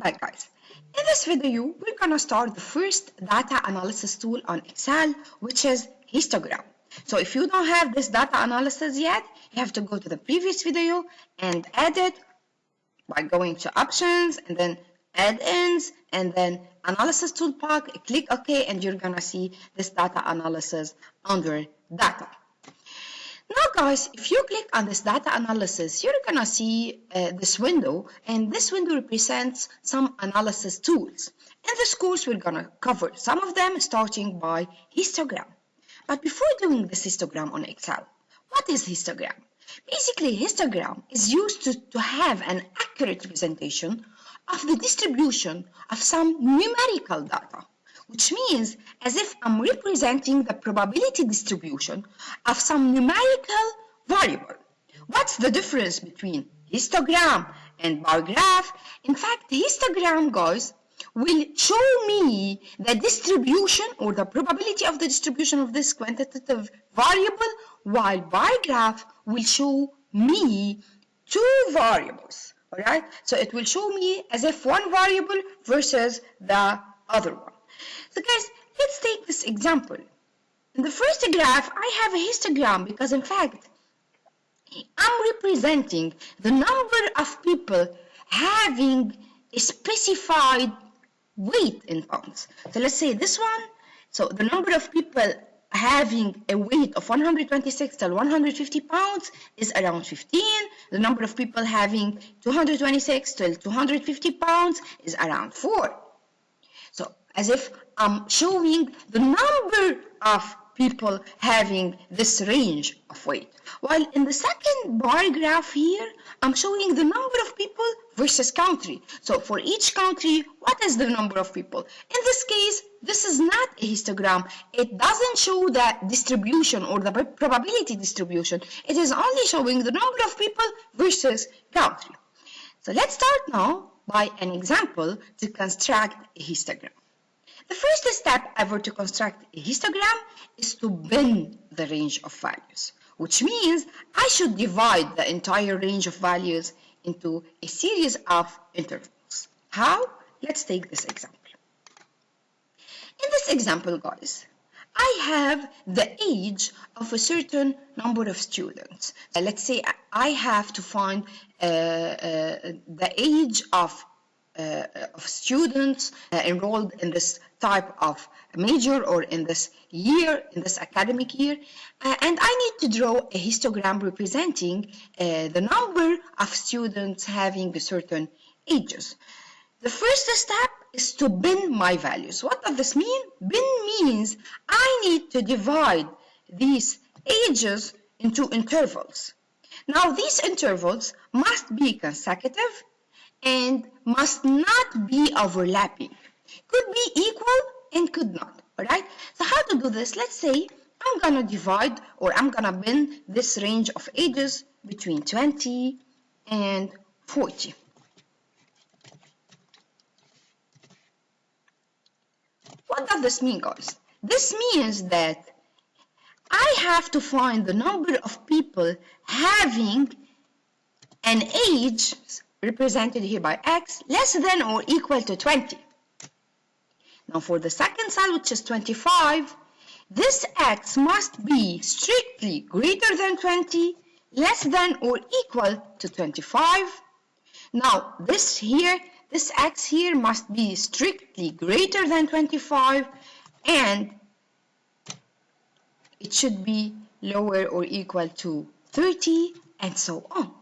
back, guys. In this video, we're gonna start the first data analysis tool on Excel, which is histogram. So if you don't have this data analysis yet, you have to go to the previous video and add it by going to options and then add-ins and then analysis toolpack, click OK, and you're gonna see this data analysis under data. Now guys, if you click on this data analysis, you're gonna see this window, and this window represents some analysis tools. In this course, we're gonna cover some of them, starting by histogram. But before doing this histogram on Excel, what is histogram? Basically, histogram is used to have an accurate representation of the distribution of some numerical data, which means as if I'm representing the probability distribution of some numerical variable. What's the difference between histogram and bar graph? In fact, histogram, guys, will show me the distribution or the probability of the distribution of this quantitative variable, while bar graph will show me two variables. All right, so it will show me as if one variable versus the other one. So guys, let's take this example. In the first graph, I have a histogram because in fact, I'm representing the number of people having a specified weight in pounds. So let's say this one, so the number of people having a weight of 126 till 150 pounds is around 15. The number of people having 226 till 250 pounds is around 4. So as if I'm showing the number of people having this range of weight. While in the second bar graph here, I'm showing the number of people versus country. So for each country, what is the number of people? In this case, this is not a histogram. It doesn't show the distribution or the probability distribution. It is only showing the number of people versus country. So let's start now by an example to construct a histogram. The first step ever to construct a histogram is to bin the range of values, which means I should divide the entire range of values into a series of intervals. How? Let's take this example. In this example, guys, I have the age of a certain number of students. Let's say I have to find the age of students enrolled in this type of major or in this year, in this academic year, and I need to draw a histogram representing the number of students having certain ages. The first step is to bin my values. What does this mean? Bin means I need to divide these ages into intervals. Now these intervals must be consecutive and must not be overlapping. Could be equal and could not, all right? So how to do this? Let's say I'm gonna divide or I'm gonna bin this range of ages between 20 and 40. What does this mean, guys? This means that I have to find the number of people having an age represented here by x less than or equal to 20. Now for the second cell, which is 25, this x must be strictly greater than 20, less than or equal to 25. Now this x here must be strictly greater than 25, and it should be lower or equal to 30, and so on.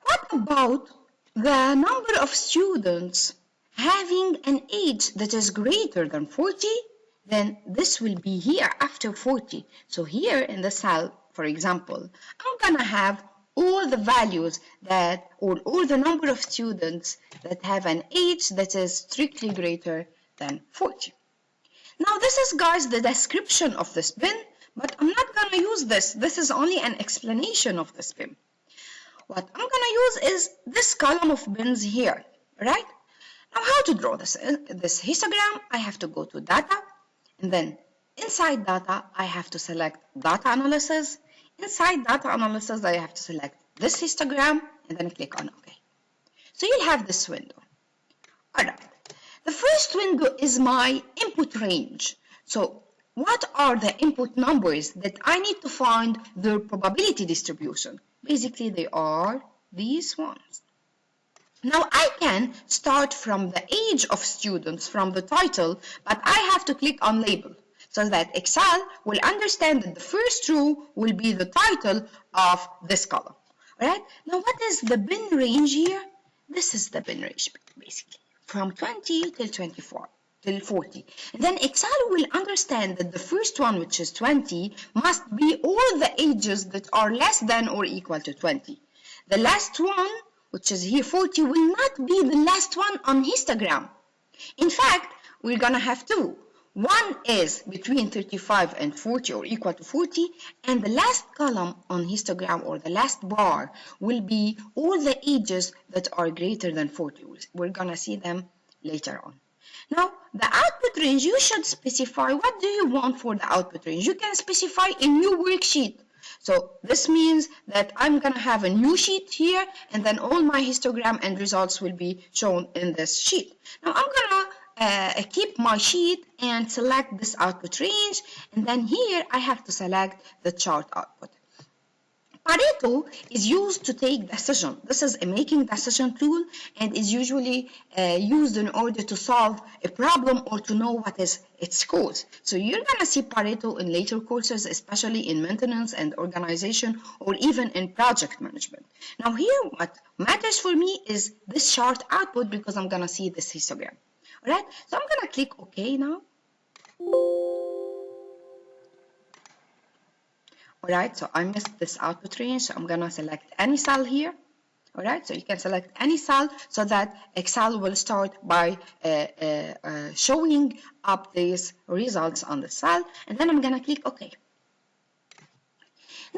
What about the number of students having an age that is greater than 40? Then this will be here after 40. So here in the cell, for example, I'm gonna have all the values that, or all the number of students that have an age that is strictly greater than 40. Now this is, guys, the description of this bin, but I'm not gonna use this. This is only an explanation of this bin. What I'm gonna use is this column of bins here, right? Now how to draw this histogram? I have to go to data, and then inside data, I have to select data analysis. Inside data analysis, I have to select this histogram, and then click on OK. So you'll have this window. Alright, the first window is my input range. So what are the input numbers that I need to find their probability distribution? Basically, they are these ones. Now I can start from the age of students, from the title, but I have to click on label so that Excel will understand that the first row will be the title of this column. Alright, now what is the bin range here? This is the bin range basically, from 20 till 24. Till 40. And then Excel will understand that the first one, which is 20, must be all the ages that are less than or equal to 20. The last one, which is here 40, will not be the last one on histogram. In fact, we're gonna have two. One is between 35 and 40 or equal to 40, and the last column on histogram, or the last bar, will be all the ages that are greater than 40. We're gonna see them later on. Now, the output range, you should specify what do you want for the output range. You can specify a new worksheet. So this means that I'm going to have a new sheet here, and then all my histogram and results will be shown in this sheet. Now I'm going to keep my sheet and select this output range, and then here I have to select the chart output. Pareto is used to take decision. This is a making decision tool and is usually used in order to solve a problem or to know what is its cause. So you're going to see Pareto in later courses, especially in maintenance and organization, or even in project management. Now here, what matters for me is this chart output, because I'm going to see this histogram. All right, so I'm going to click OK now. Alright, so I missed this output range, so I'm gonna select any cell here. Alright, so you can select any cell so that Excel will start by showing up these results on the cell, and then I'm gonna click OK.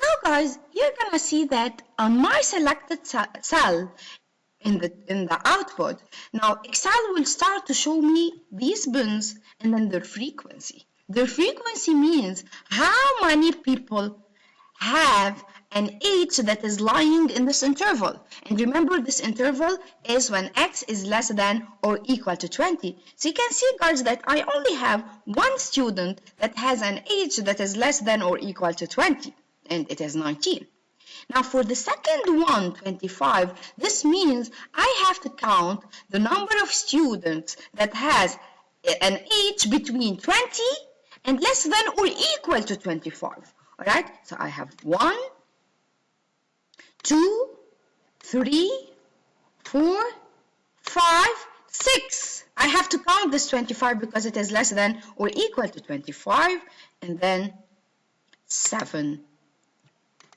Now guys, you're gonna see that on my selected cell in the output, now Excel will start to show me these bins and then their frequency. Their frequency means how many people have an age that is lying in this interval. And remember, this interval is when x is less than or equal to 20. So you can see, guys, that I only have one student that has an age that is less than or equal to 20, and it is 19. Now for the second one, 25, this means I have to count the number of students that has an age between 20 and less than or equal to 25. Alright, so I have 1, 2, 3, 4, 5, 6. I have to count this 25 because it is less than or equal to 25, and then 7,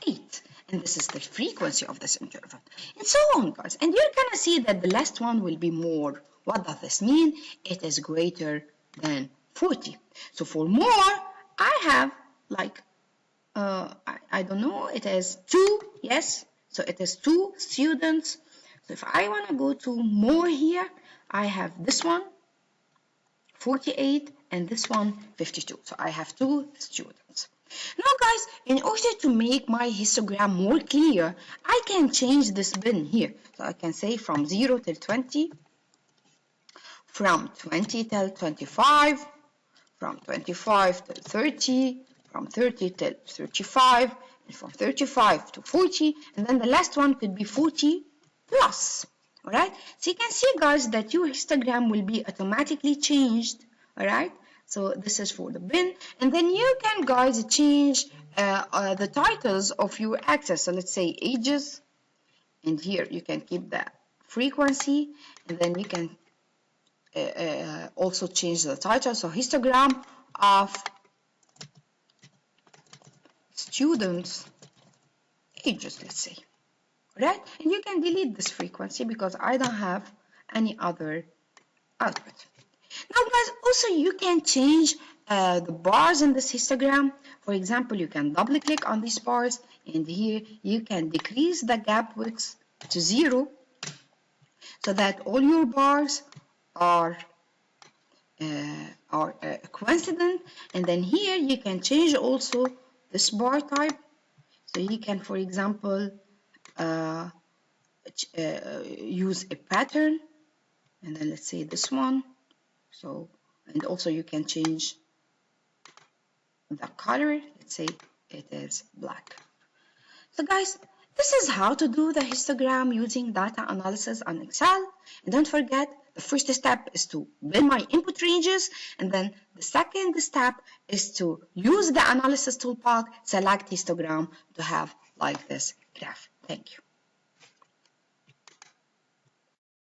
8. And this is the frequency of this interval. And so on, guys. And you're going to see that the last one will be more. What does this mean? It is greater than 40. So for more, I have like I don't know, it is 2, yes, so it is 2 students. So if I want to go to more here, I have this one 48 and this one 52. So I have 2 students. Now guys, in order to make my histogram more clear, I can change this bin here. So I can say from 0 till 20, from 20 till 25, from 25 till 30, from 30 till 35, and from 35 to 40, and then the last one could be 40 plus. Alright, so you can see, guys, that your histogram will be automatically changed. Alright, so this is for the bin, and then you can, guys, change the titles of your axis. So let's say ages, and here you can keep the frequency, and then you can also change the title. So histogram of students ages, let's say. Right? And you can delete this frequency because I don't have any other output. Now guys, also you can change the bars in this histogram. For example, you can double click on these bars, and here you can decrease the gap width to 0 so that all your bars are coincident. And then here you can change also this bar type. So you can, for example, use a pattern, and then let's say this one. So, and also you can change the color. Let's say it is black. So guys, this is how to do the histogram using data analysis on Excel. And don't forget, the first step is to build my input ranges, and then the second step is to use the analysis toolpath, select histogram to have like this graph. Thank you.